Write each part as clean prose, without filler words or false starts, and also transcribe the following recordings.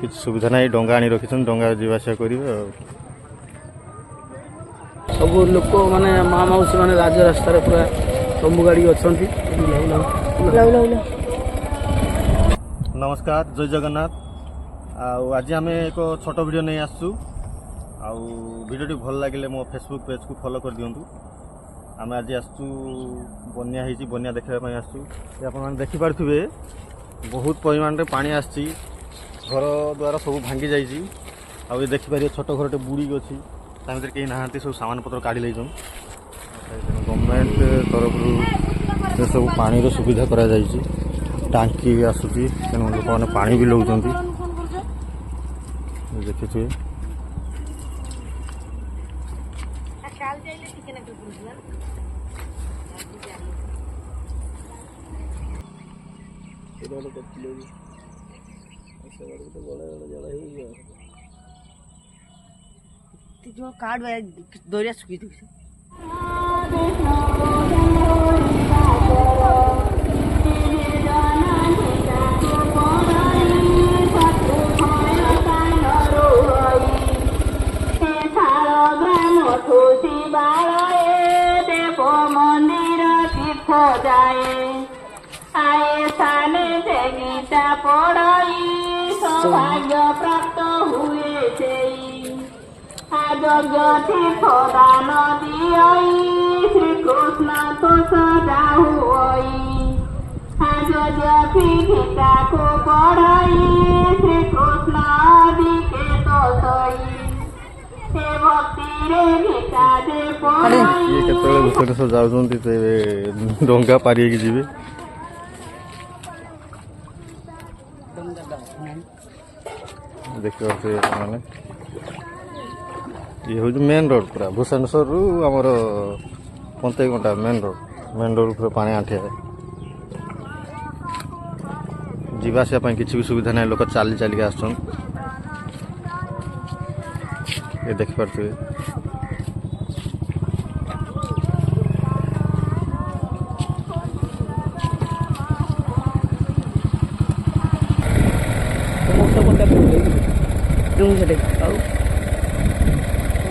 किसी सुविधा ना डंगा आनी रखी डंगा जावासिया करेंगे सब लोक माने माँ मौसी मैंने राज रास्तार पूरा तंबू गाड़ी अच्छा। नमस्कार जय जगन्नाथ। आज आम एक छोट वीडियो नहीं आसु वीडियो भल लगे मो फेसबुक पेज को फॉलो कर दिंतु। आम आज आसु बन्या होती बन्या देखापी आसु आप देखिपे बहुत परिमाण में पानी आसी घर द्वारा सब भांगी जाइए। आउ देखिपारे छोट घरटे बुड़ी अच्छी तार कहीं नहांती सब सामान पत्र काढ़ी लेछन। गवर्नमेंट तरफ सब पानी सुविधा करा जाइए टांकी आसूची तेणु लोक मैंने पानी भी लौट देखिए जो कार्ड दौरिया सुखी थी मंदिर तीर्थ जाए आए साले गीता पढ़ाई सौभाग्य प्राप्त हुए यज्ञ तीर्थ दान दियाई श्री कृष्ण तो सदा हुई गीता को पढ़ाई श्री कृष्ण आदि के तो सही ये सब जाऊँगी डंगा पारि जी देखिए मैंने ये हूँ मेन रोड पूरा भूषणेश्वर रु आमर पंतेगंटा मेन रोड पूरा पानी आंठिया जावासिया किसी भी सुविधा ना लोक चली चलिक आस देखिपे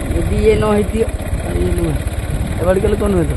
यदि ये न होती ये नुह एवं कल कौन हुए तो